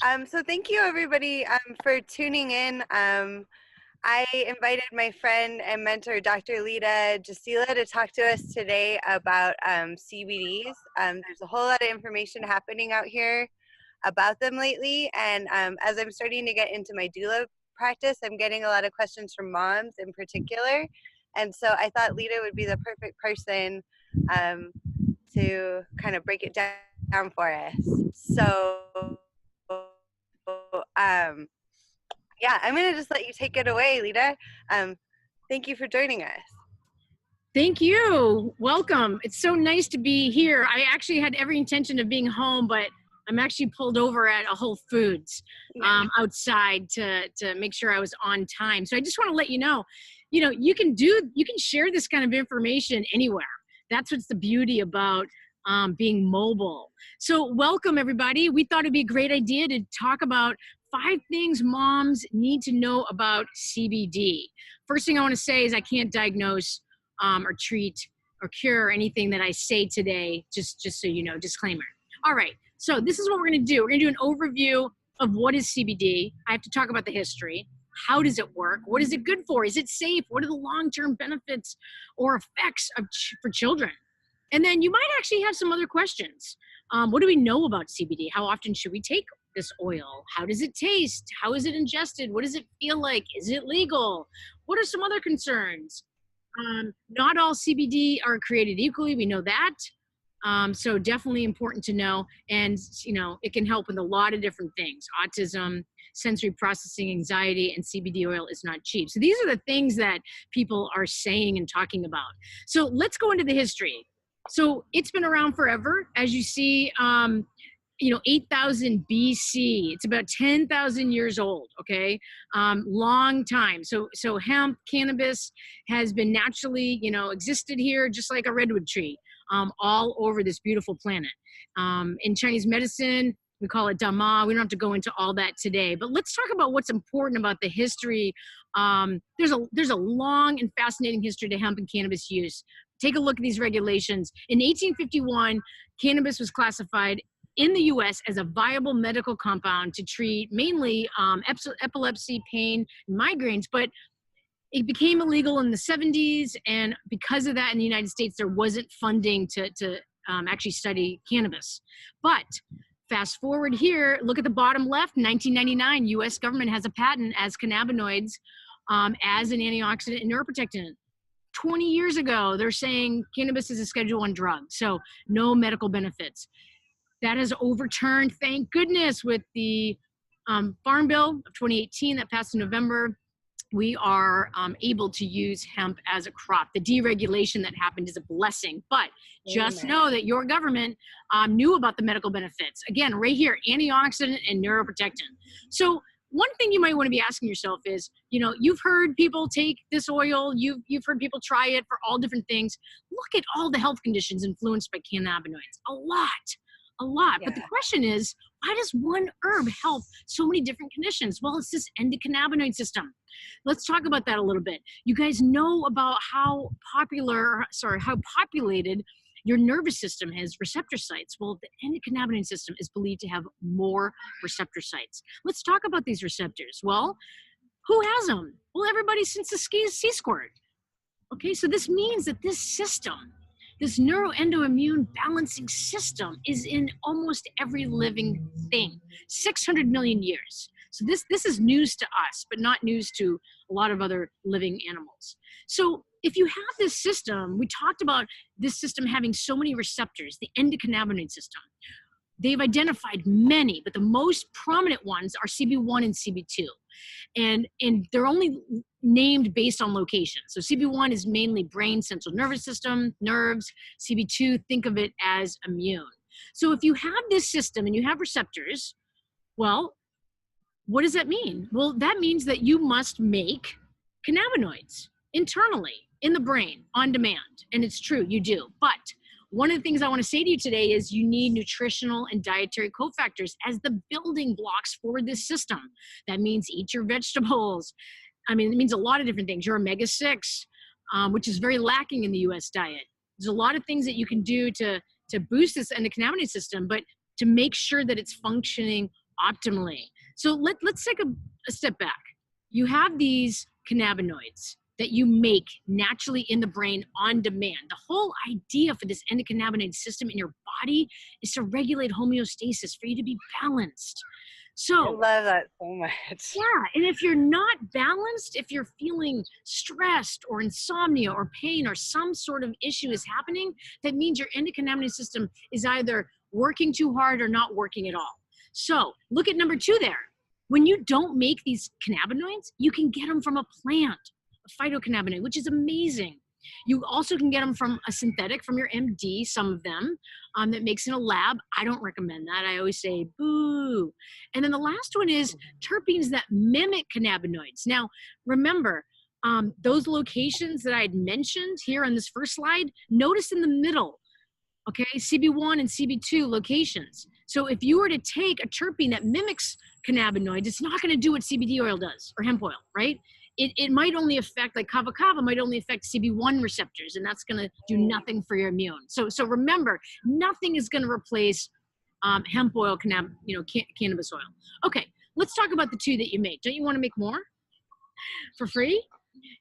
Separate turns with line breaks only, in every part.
So thank you everybody for tuning in. I invited my friend and mentor, Dr. Lita Jasila, to talk to us today about CBDs. There's a whole lot of information happening out here about them lately, and as I'm starting to get into my doula practice, I'm getting a lot of questions from moms in particular, and so I thought Lita would be the perfect person to kind of break it down for us. So yeah, I'm going to just let you take it away, Lita. Thank you for joining us.
Thank you. Welcome. It's so nice to be here. I actually had every intention of being home, but I'm actually pulled over at a Whole Foods outside to make sure I was on time. So I just want to let you know, you can share this kind of information anywhere. That's what's the beauty about being mobile. So welcome everybody. We thought it'd be a great idea to talk about 5 things moms need to know about CBD. First thing I want to say is I can't diagnose or treat or cure anything that I say today, just so you know, disclaimer. All right, so this is what we're gonna do. We're gonna do an overview of what is CBD. I have to talk about the history. How does it work? What is it good for? Is it safe? What are the long-term benefits or effects for children? And then you might actually have some other questions. What do we know about CBD? How often should we take this oil? How does it taste? How is it ingested? What does it feel like? Is it legal? What are some other concerns? Not all CBD are created equally. We know that. So definitely important to know. And, it can help with a lot of different things. Autism, sensory processing, anxiety, and CBD oil is not cheap. So these are the things that people are saying and talking about. So let's go into the history. So it's been around forever. As you see, 8,000 BC. It's about 10,000 years old, okay? Long time. So hemp, cannabis has been naturally, existed here just like a redwood tree all over this beautiful planet. In Chinese medicine, we call it Dama. We don't have to go into all that today, but let's talk about what's important about the history. There's a long and fascinating history to hemp and cannabis use. Take a look at these regulations. In 1851, cannabis was classified in the US as a viable medical compound to treat mainly epilepsy, pain, and migraines, but it became illegal in the 70s. And because of that in the United States, there wasn't funding to actually study cannabis. But fast forward here, look at the bottom left, 1999, US government has a patent as cannabinoids as an antioxidant and neuroprotectant. 20 years ago, they're saying cannabis is a Schedule I drug, so no medical benefits. That has overturned, thank goodness, with the Farm Bill of 2018 that passed in November. We are able to use hemp as a crop. The deregulation that happened is a blessing, but just know that your government knew about the medical benefits. Again, right here, antioxidant and neuroprotectant. So one thing you might want to be asking yourself is, you've heard people take this oil, you've heard people try it for all different things. Look at all the health conditions influenced by cannabinoids, a lot. Yeah. But the question is, why does one herb help so many different conditions? Well, it's this endocannabinoid system. Let's talk about that a little bit. You guys know about how populated your nervous system has receptor sites. Well, the endocannabinoid system is believed to have more receptor sites. Let's talk about these receptors. Well, who has them? Well, everybody since the C-squirt. Okay, so this means that this system, this neuroendoimmune balancing system, is in almost every living thing, 600 million years. So this is news to us, but not news to a lot of other living animals. So if you have this system, we talked about this system having so many receptors, the endocannabinoid system. They've identified many, but the most prominent ones are CB1 and CB2. And they're only named based on location. So CB1 is mainly brain, central nervous system, nerves. CB2, think of it as immune. So if you have this system and you have receptors, well, what does that mean? Well, that means that you must make cannabinoids internally in the brain on demand. And it's true, you do. But one of the things I want to say to you today is you need nutritional and dietary cofactors as the building blocks for this system. That means eat your vegetables. I mean, it means a lot of different things. Your omega-6, which is very lacking in the US diet. There's a lot of things that you can do to boost this endocannabinoid system, but to make sure that it's functioning optimally. So let's take a step back. You have these cannabinoids that you make naturally in the brain on demand. The whole idea for this endocannabinoid system in your body is to regulate homeostasis, for you to be balanced.
I
So
love that so much.
yeah, and if you're not balanced, if you're feeling stressed or insomnia or pain or some sort of issue is happening, that means your endocannabinoid system is either working too hard or not working at all. So look at number 2 there. When you don't make these cannabinoids, you can get them from a plant, a phytocannabinoid, which is amazing. You also can get them from a synthetic, from your MD, some of them, that makes in a lab. I don't recommend that. I always say, boo. And then the last one is terpenes that mimic cannabinoids. Now, remember, those locations that I had mentioned here on this first slide, notice in the middle, okay, CB1 and CB2 locations. So if you were to take a terpene that mimics cannabinoids, it's not going to do what CBD oil does, or hemp oil, right? It might only affect, like kava kava might only affect CB1 receptors, and that's going to do nothing for your immune. So remember, nothing is going to replace hemp oil, cannabis oil. Okay, let's talk about the 2 that you make. Don't you want to make more for free?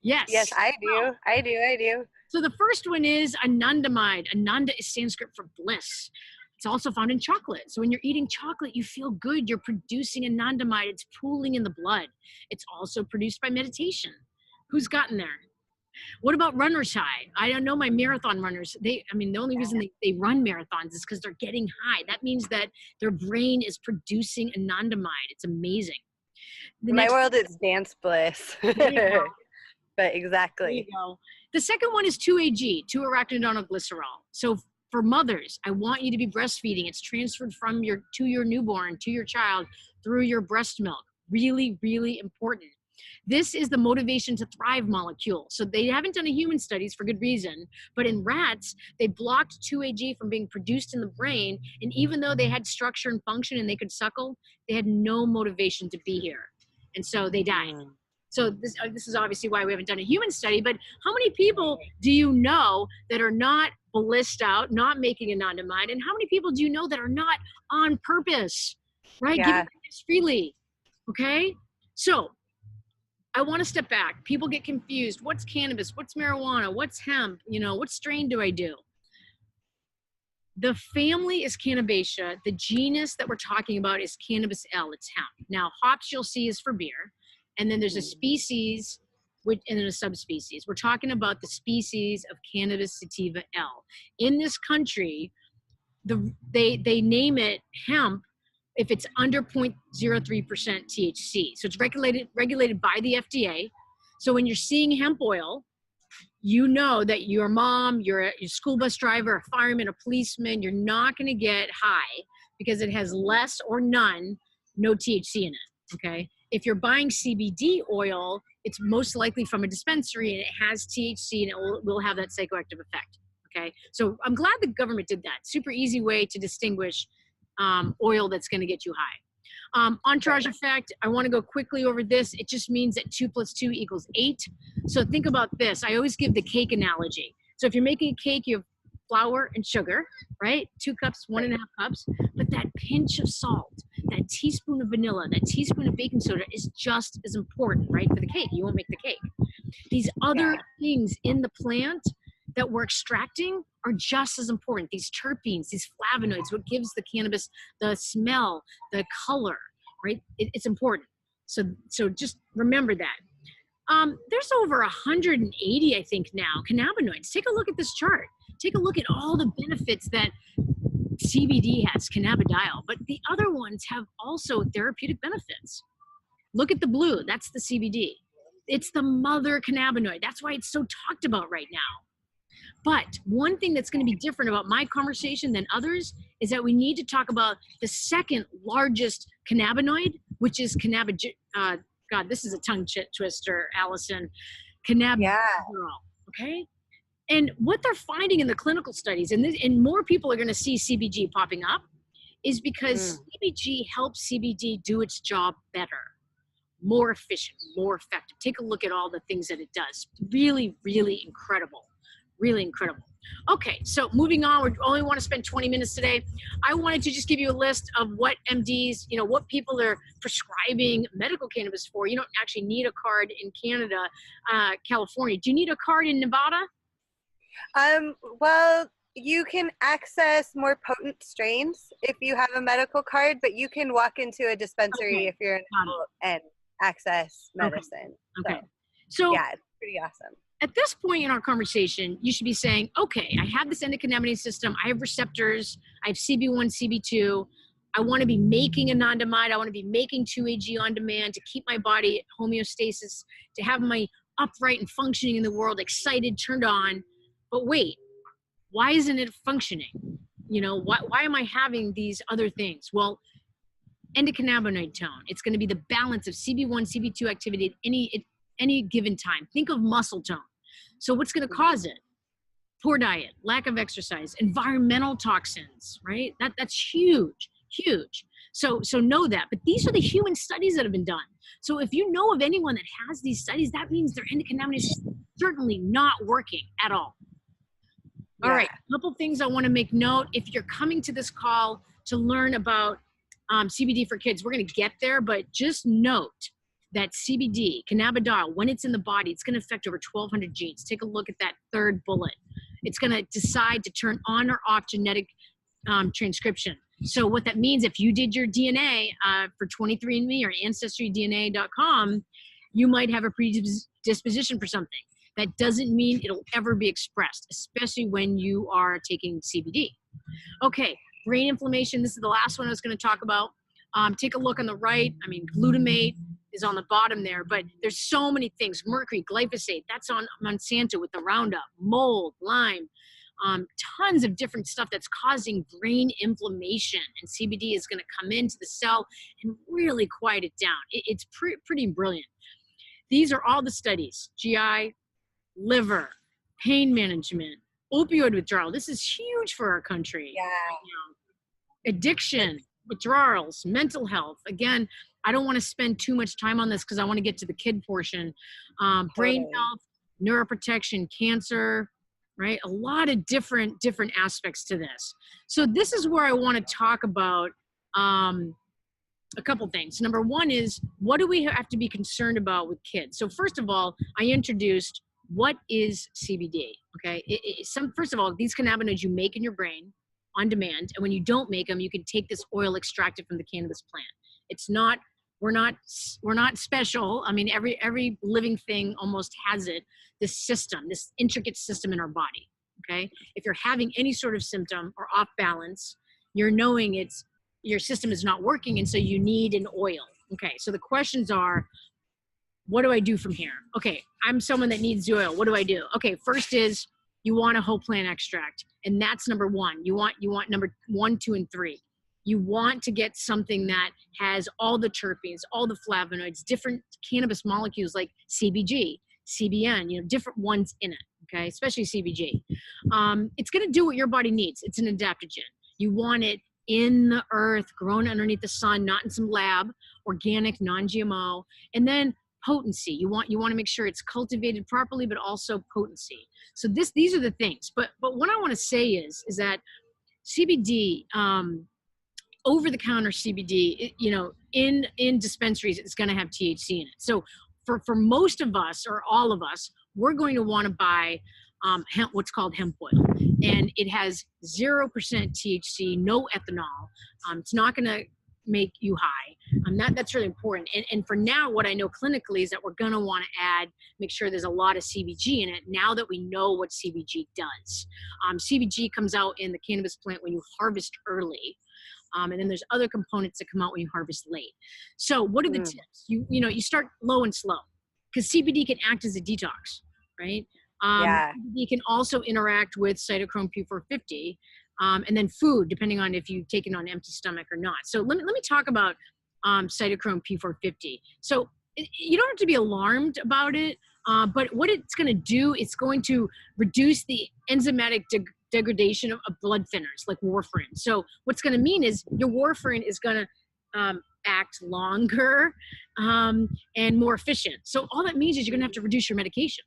Yes.
Yes, I do. I do.
So the first one is anandamide. Ananda is Sanskrit for bliss. It's also found in chocolate. So when you're eating chocolate, you feel good. You're producing anandamide. It's pooling in the blood. It's also produced by meditation. Who's gotten there? What about runner's high? I don't know my marathon runners. The only reason they run marathons is because they're getting high. That means that their brain is producing anandamide. It's amazing.
In my world, it's dance bliss. But exactly.
There you go. The second one is 2-AG, 2-arachidonoglycerol. So for mothers, I want you to be breastfeeding. It's transferred from to your newborn, to your child, through your breast milk. Really, really important. This is the motivation to thrive molecule. So they haven't done a human studies for good reason, but in rats, they blocked 2-AG from being produced in the brain. And even though they had structure and function and they could suckle, they had no motivation to be here. And so they died. So this is obviously why we haven't done a human study, but how many people do you know that are not blissed out, not making anandamide? And how many people do you know that are not on purpose, right?
Yeah.
Giving this freely, okay? So I want to step back. People get confused. What's cannabis? What's marijuana? What's hemp? What strain do I do? The family is Cannabaceae. The genus that we're talking about is Cannabis L. It's hemp. Now, hops you'll see is for beer. And then there's a species and then a subspecies. We're talking about the species of Cannabis sativa L. In this country, they name it hemp if it's under 0.03% THC. So it's regulated by the FDA. So when you're seeing hemp oil, you know that your mom, you're a school bus driver, a fireman, a policeman, you're not going to get high because it has less or no THC in it, okay? If you're buying CBD oil, it's most likely from a dispensary and it has THC and it will have that psychoactive effect, okay? So I'm glad the government did that. Super easy way to distinguish oil that's going to get you high. Entourage effect, I want to go quickly over this. It just means that 2 + 2 = 8. So think about this. I always give the cake analogy. So if you're making a cake, you have flour and sugar, right? 2 cups, 1.5 cups. But that pinch of salt, that teaspoon of vanilla, that teaspoon of baking soda is just as important, right, for the cake. You won't make the cake. These other things in the plant that we're extracting are just as important. These terpenes, these flavonoids, what gives the cannabis the smell, the color, right? It's important. So just remember that. There's over 180, I think now, cannabinoids. Take a look at this chart. Take a look at all the benefits that CBD has, cannabidiol, but the other ones have also therapeutic benefits. Look at the blue, that's the CBD. It's the mother cannabinoid. That's why it's so talked about right now. But one thing that's going to be different about my conversation than others is that we need to talk about the second largest cannabinoid, which is God, this is a tongue twister, Allison. Cannabidiol, okay? And what they're finding in the clinical studies, and more people are going to see CBG popping up, is because CBG helps CBD do its job better, more efficient, more effective. Take a look at all the things that it does. Really, really incredible. Really incredible. Okay, so moving on, we only want to spend 20 minutes today. I wanted to just give you a list of what MDs, what people are prescribing medical cannabis for. You don't actually need a card in Canada, California. Do you need a card in Nevada?
Well, you can access more potent strains if you have a medical card, but you can walk into a dispensary
Okay,
if you're an
got
adult and access
it.
medicine.
Okay.
So
So
yeah, it's pretty awesome.
at this point in our conversation, you should be saying, okay, I have this endocannabinoid system. I have receptors. I have CB1, CB2. I want to be making anandamide. I want to be making 2-AG on demand to keep my body at homeostasis, to have my upright and functioning in the world, excited, turned on. But wait, why isn't it functioning? Why am I having these other things? Well, endocannabinoid tone. It's going to be the balance of CB1, CB2 activity at any given time. Think of muscle tone. So what's going to cause it? Poor diet, lack of exercise, environmental toxins, right? That's huge. So know that. But these are the human studies that have been done. So if you know of anyone that has these studies, that means their endocannabinoids is certainly not working at all. All right, a couple things I want to make note. If you're coming to this call to learn about CBD for kids, we're going to get there, but just note that CBD, cannabidiol, when it's in the body, it's going to affect over 1,200 genes. Take a look at that third bullet. It's going to decide to turn on or off genetic transcription. So what that means, if you did your DNA for 23andMe or AncestryDNA.com, you might have a predisposition for something. That doesn't mean it'll ever be expressed, especially when you are taking CBD. Okay, brain inflammation. This is the last one I was going to talk about. Take a look on the right. Glutamate is on the bottom there, but there's so many things. Mercury, glyphosate, that's on Monsanto with the Roundup, mold, Lyme, tons of different stuff that's causing brain inflammation. And CBD is going to come into the cell and really quiet it down. It's pretty brilliant. These are all the studies: GI, liver, pain management, opioid withdrawal. This is huge for our country.
Yeah.
Addiction, withdrawals, mental health. Again, I don't want to spend too much time on this because I want to get to the kid portion. Brain health, neuroprotection, cancer, right? A lot of different aspects to this. So this is where I want to talk about a couple things. Number one is, what do we have to be concerned about with kids? So first of all, I introduced what is CBD, okay? First of all, these cannabinoids you make in your brain on demand, and when you don't make them, you can take this oil extracted from the cannabis plant. It's not, we're not special. Every living thing almost has it, this system, this intricate system in our body, okay? If you're having any sort of symptom or off balance, you're knowing your system is not working, and so you need an oil. Okay, so the questions are, what do I do from here? Okay, I'm someone that needs the oil. What do I do? Okay, first is you want a whole plant extract, and that's number one. You want number 1, 2, and 3. You want to get something that has all the terpenes, all the flavonoids, different cannabis molecules like CBG, CBN, different ones in it, okay, especially CBG. It's going to do what your body needs. It's an adaptogen. You want it in the earth, grown underneath the sun, not in some lab, organic, non-GMO, and then potency. You want to make sure it's cultivated properly, but also potency. So these are the things. But what I want to say is that CBD, over-the-counter CBD, in dispensaries, it's going to have THC in it. So for most of us, or all of us, we're going to want to buy hemp, what's called hemp oil, and it has 0% THC, no ethanol. It's not going to make you high. That's really important. And for now, what I know clinically is that we're going to want to make sure there's a lot of CBG in it now that we know what CBG does. CBG comes out in the cannabis plant when you harvest early. And then there's other components that come out when you harvest late. So what are the tips? You start low and slow, because CBD can act as a detox, right? CBD can also interact with Cytochrome P450, and then food, depending on if you take it on an empty stomach or not. So let me talk about Cytochrome P450. So you don't have to be alarmed about it, but what it's going to do, it's going to reduce the enzymatic degradation of blood thinners like warfarin. So what's going to mean is your warfarin is going to act longer and more efficient. So all that means is you're going to have to reduce your medication,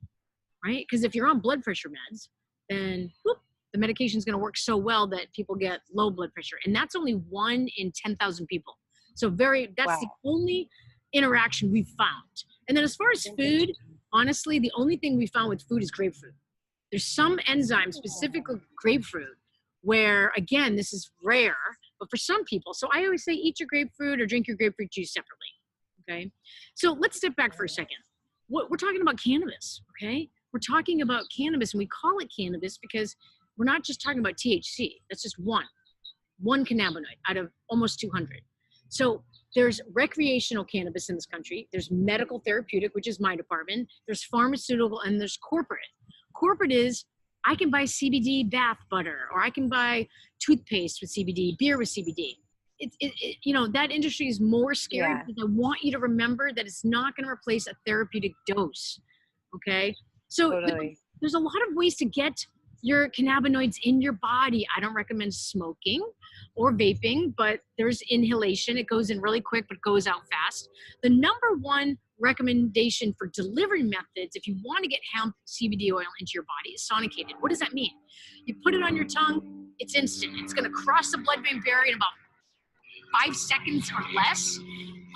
right? Because if you're on blood pressure meds, then the medication is going to work so well that people get low blood pressure. And that's only 1 in 10,000 people. So that's
Wow.
the only interaction we've found. And then as far as food, honestly, the only thing we found with food is grapefruit. There's some enzyme, specifically grapefruit, where again, this is rare, but for some people, so I always say eat your grapefruit or drink your grapefruit juice separately. Okay. So let's step back for a second. We're talking about cannabis. Okay. We're talking about cannabis, and we call it cannabis because we're not just talking about THC. That's just one cannabinoid out of almost 200. So there's recreational cannabis in this country. There's medical therapeutic, which is my department. There's pharmaceutical, and there's corporate. Corporate is I can buy CBD bath butter, or I can buy toothpaste with CBD, beer with CBD. That industry is more scary because I want you to remember that it's not going to replace a therapeutic dose. Okay. So
Totally.
there's a lot of ways to get your cannabinoids in your body. I don't recommend smoking or vaping, but there's inhalation. It goes in really quick, but goes out fast. The number one recommendation for delivery methods, if you want to get hemp CBD oil into your body, is sonicated. What does that mean? You put it on your tongue, it's instant. It's going to cross the blood-brain barrier in about 5 seconds or less.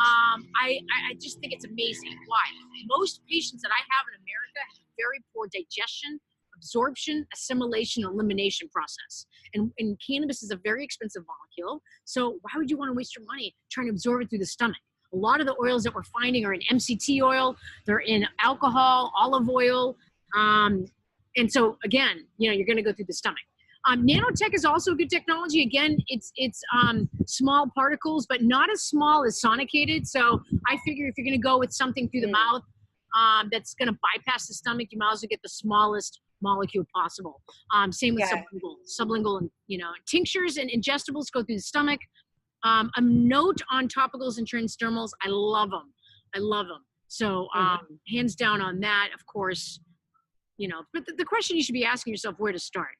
I just think it's amazing. Why? Most patients that I have in America have very poor digestion, absorption, assimilation, elimination process. And cannabis is a very expensive molecule. So why would you want to waste your money trying to absorb it through the stomach? A lot of the oils that we're finding are in MCT oil, they're in alcohol, olive oil. And so again, you're going to go through the stomach. Nanotech is also good technology. Again, it's small particles, but not as small as sonicated. So I figure if you're going to go with something through the mouth that's going to bypass the stomach, you might as well get the smallest molecule possible. Same with sublingual, and tinctures and ingestibles go through the stomach. A note on topicals and transdermals, I love them. So hands down on that, of course. But the question you should be asking yourself, where to start.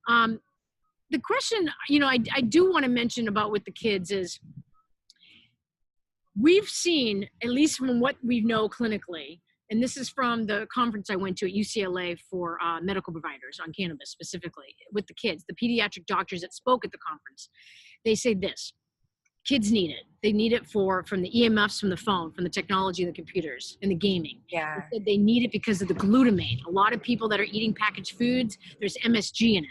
The question, I do want to mention about with the kids is we've seen, at least from what we know clinically, and this is from the conference I went to at UCLA for medical providers on cannabis specifically, with the kids, the pediatric doctors that spoke at the conference, they say this: kids need it. They need it from the EMFs, from the phone, from the technology, the computers, and the gaming.
Yeah.
They said they need it because of the glutamate. A lot of people that are eating packaged foods, there's MSG in it,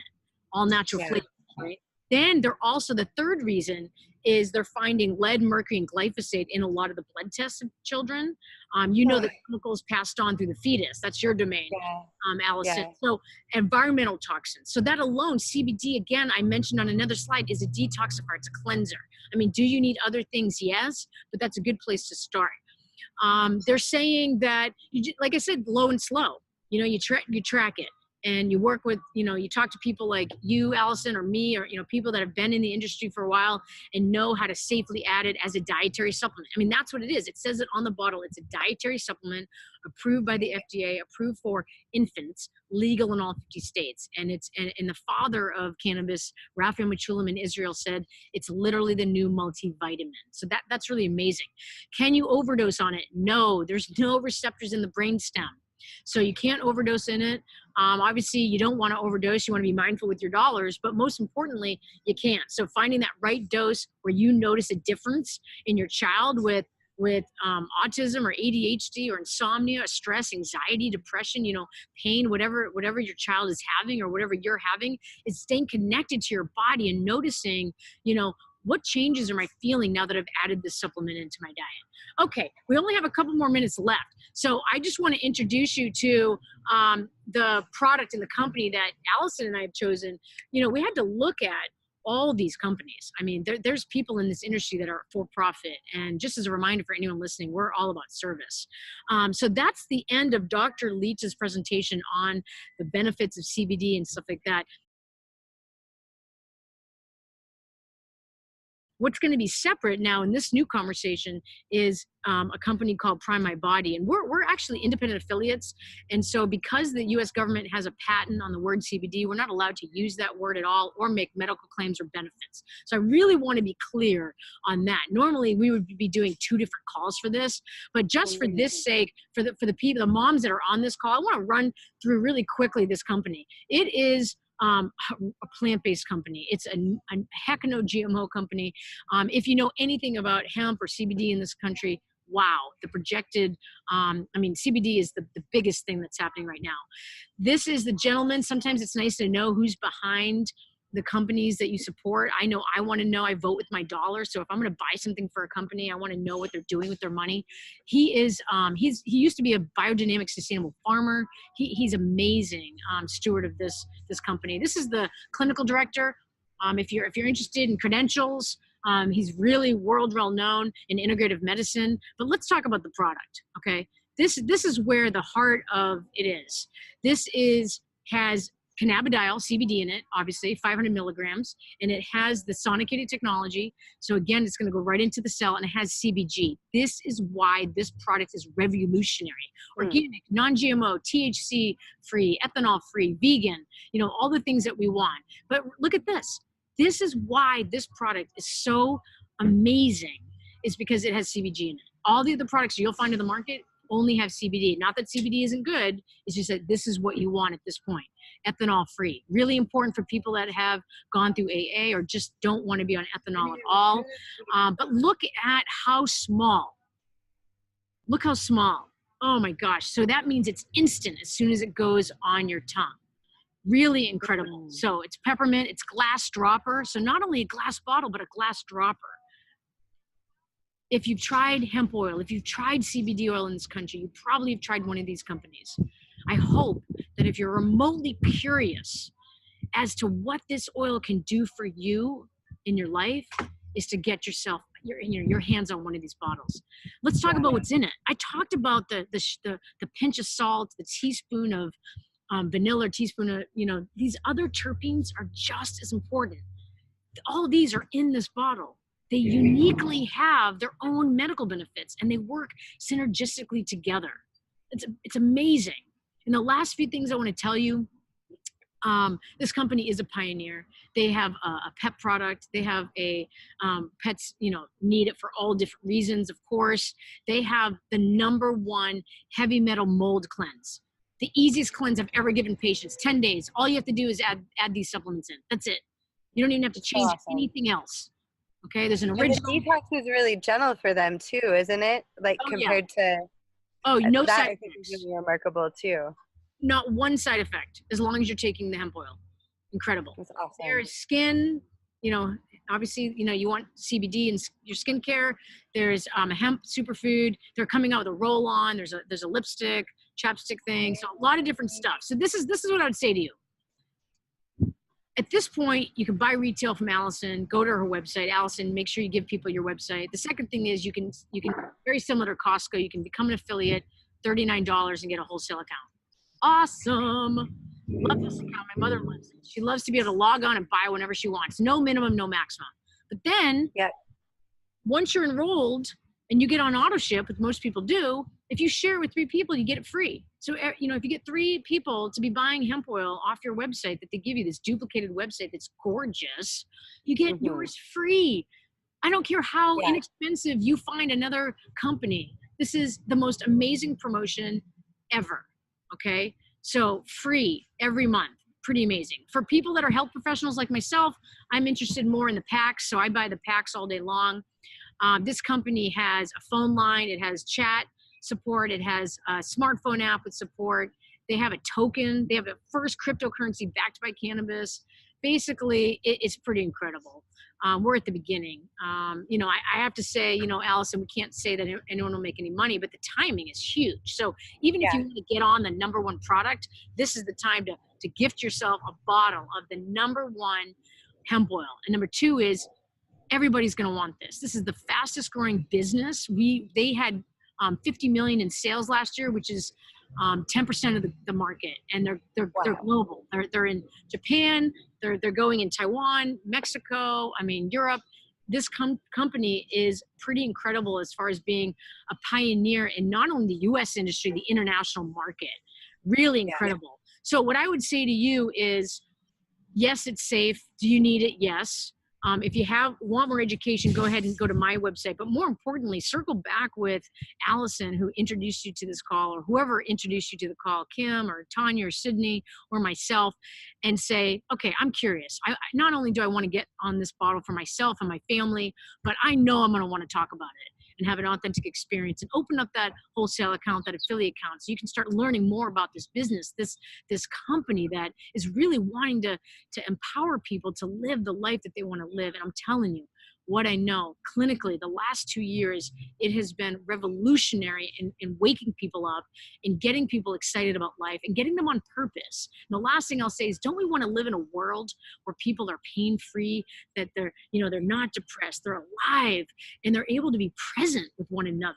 all natural flavors, right? Then they're also, the third reason is they're finding lead, mercury, and glyphosate in a lot of the blood tests of children. The chemicals passed on through the fetus. That's your domain, Allison.
Yeah.
So environmental toxins. So that alone, CBD, again, I mentioned on another slide, is a detoxifier. It's a cleanser. I mean, do you need other things? Yes, but that's a good place to start. They're saying that, like I said, low and slow. You track it. And you work with, you talk to people like you, Allison, or me, or, people that have been in the industry for a while and know how to safely add it as a dietary supplement. I mean, that's what it is. It says it on the bottle. It's a dietary supplement approved by the FDA, approved for infants, legal in all 50 states. And and the father of cannabis, Raphael Mechoulam in Israel, said it's literally the new multivitamin. So that's really amazing. Can you overdose on it? No, there's no receptors in the brainstem. So you can't overdose in it. Obviously, you don't want to overdose. You want to be mindful with your dollars, but most importantly, you can't. So finding that right dose where you notice a difference in your child with autism or ADHD or insomnia, stress, anxiety, depression, pain, whatever your child is having or whatever you're having, is staying connected to your body and noticing, what changes am I feeling now that I've added this supplement into my diet? Okay, we only have a couple more minutes left. So I just want to introduce you to the product and the company that Allison and I have chosen. We had to look at all these companies. I mean, there's people in this industry that are for profit. And just as a reminder for anyone listening, we're all about service. So that's the end of Dr. Leach's presentation on the benefits of CBD and stuff like that. What's going to be separate now in this new conversation is a company called Prime My Body. And we're actually independent affiliates. And so because the US government has a patent on the word CBD, we're not allowed to use that word at all or make medical claims or benefits. So I really want to be clear on that. Normally we would be doing 2 different calls for this, but just for this sake, for the people, the moms that are on this call, I want to run through really quickly this company. It is a plant-based company. It's a heck no GMO company. If you know anything about hemp or CBD in this country, wow, the projected, CBD is the biggest thing that's happening right now. This is the gentleman. Sometimes it's nice to know who's behind the companies that you support. I know I want to know. I vote with my dollar. So if I'm going to buy something for a company, I want to know what they're doing with their money. He is he used to be a biodynamic sustainable farmer. He's amazing steward of this company. This is the clinical director. If you're interested in credentials, he's really world well known in integrative medicine. But let's talk about the product. Okay, this is where the heart of it is. This has cannabidiol, CBD in it, obviously 500 milligrams, and it has the sonicated technology. So again, it's going to go right into the cell, and it has CBG. This is why this product is revolutionary. Organic, non-GMO, THC free, ethanol free, vegan, all the things that we want. But look at this. This is why this product is so amazing, is because it has CBG in it. All the other products you'll find in the market only have CBD. Not that CBD isn't good, it's just that this is what you want at this point. Ethanol free. Really important for people that have gone through AA or just don't want to be on ethanol at all. But look at how small. Look how small. Oh my gosh. So that means it's instant as soon as it goes on your tongue. Really incredible. So it's peppermint, it's glass dropper. So not only a glass bottle, but a glass dropper. If you've tried hemp oil, if you've tried CBD oil in this country, you probably have tried one of these companies. I hope that if you're remotely curious as to what this oil can do for you in your life, is to get yourself your hands on one of these bottles. Let's talk about what's in it. I talked about the pinch of salt, the teaspoon of vanilla, teaspoon of, these other terpenes are just as important. All these are in this bottle. They uniquely have their own medical benefits, and they work synergistically together. It's amazing. And the last few things I want to tell you, this company is a pioneer. They have a pet product. They have pets, need it for all different reasons, of course. They have the #1 heavy metal mold cleanse. The easiest cleanse I've ever given patients, 10 days. All you have to do is add these supplements in. That's it. You don't even have to change anything else. Okay, there's an original.
And the detox is really gentle for them too, isn't it? Like compared to
no
that,
side
I think is really remarkable too.
Not one side effect, as long as you're taking the hemp oil. Incredible.
That's awesome.
There's skin, obviously, you want CBD in your skincare. There's a hemp superfood. They're coming out with a roll-on. There's a lipstick, chapstick thing. So a lot of different stuff. So this is what I would say to you. At this point, you can buy retail from Allison. Go to her website. Allison, make sure you give people your website. The second thing is you can very similar to Costco. You can become an affiliate, $39, and get a wholesale account. Awesome. Love this account. My mother loves it. She loves to be able to log on and buy whenever she wants. No minimum, no maximum. But then, once you're enrolled and you get on auto ship, which most people do, if you share with 3 people, you get it free. So, if you get 3 people to be buying hemp oil off your website that they give you, this duplicated website that's gorgeous, you get yours free. I don't care how inexpensive you find another company. This is the most amazing promotion ever. Okay. So free every month. Pretty amazing. For people that are health professionals like myself, I'm interested more in the packs. So I buy the packs all day long. This company has a phone line. It has chat support. It has a smartphone app with support. They have a token. They have the first cryptocurrency backed by cannabis. Basically, it's pretty incredible. We're at the beginning. I have to say, Allison, we can't say that anyone will make any money, but the timing is huge. So even if you want to get on the #1 product, this is the time to gift yourself a bottle of the #1 hemp oil. And #2 is everybody's going to want this. This is the fastest growing business. They had 50 million in sales last year, which is 10% of the market, and they're global. They're in Japan. They're going in Taiwan, Mexico. Europe. This company is pretty incredible as far as being a pioneer in not only the U.S. industry, the international market. Really incredible. So what I would say to you is, yes, it's safe. Do you need it? Yes. If you want more education, go ahead and go to my website. But more importantly, circle back with Allison, who introduced you to this call, or whoever introduced you to the call, Kim or Tanya or Sydney or myself, and say, okay, I'm curious. Not only do I want to get on this bottle for myself and my family, but I know I'm going to want to talk about it and have an authentic experience, and open up that wholesale account, that affiliate account, so you can start learning more about this business, this company that is really wanting to empower people to live the life that they want to live. And I'm telling you, what I know clinically, the last 2 years, it has been revolutionary in waking people up, in getting people excited about life, and getting them on purpose. And the last thing I'll say is, don't we want to live in a world where people are pain-free, that they're not depressed, they're alive, and they're able to be present with one another?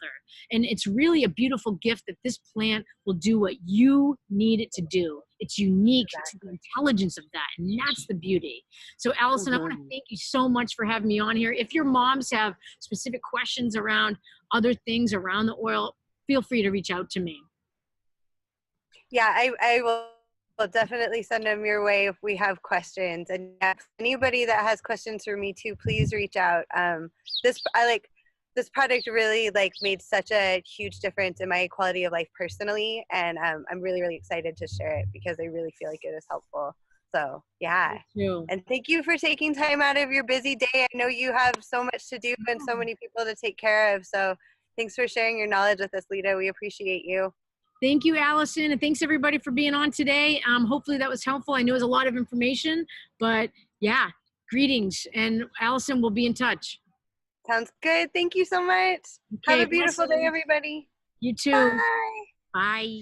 And it's really a beautiful gift that this plant will do what you need it to do. It's unique to the intelligence of that, and that's the beauty. So Allison, I want to thank you so much for having me on here. If your moms have specific questions around other things around the oil, feel free to reach out to me.
Yeah, I will definitely send them your way if we have questions. And anybody that has questions for me too, please reach out. This product really made such a huge difference in my quality of life personally, and I'm really, really excited to share it because I really feel like it is helpful. So yeah, and thank you for taking time out of your busy day. I know you have so much to do and so many people to take care of, so thanks for sharing your knowledge with us, Lita. We appreciate you.
Thank you, Allison, and thanks everybody for being on today. Hopefully that was helpful. I know it was a lot of information, but yeah, greetings, and Allison will be in touch.
Sounds good. Thank you so much.
Okay,
have a beautiful day, everybody.
You too.
Bye.
Bye.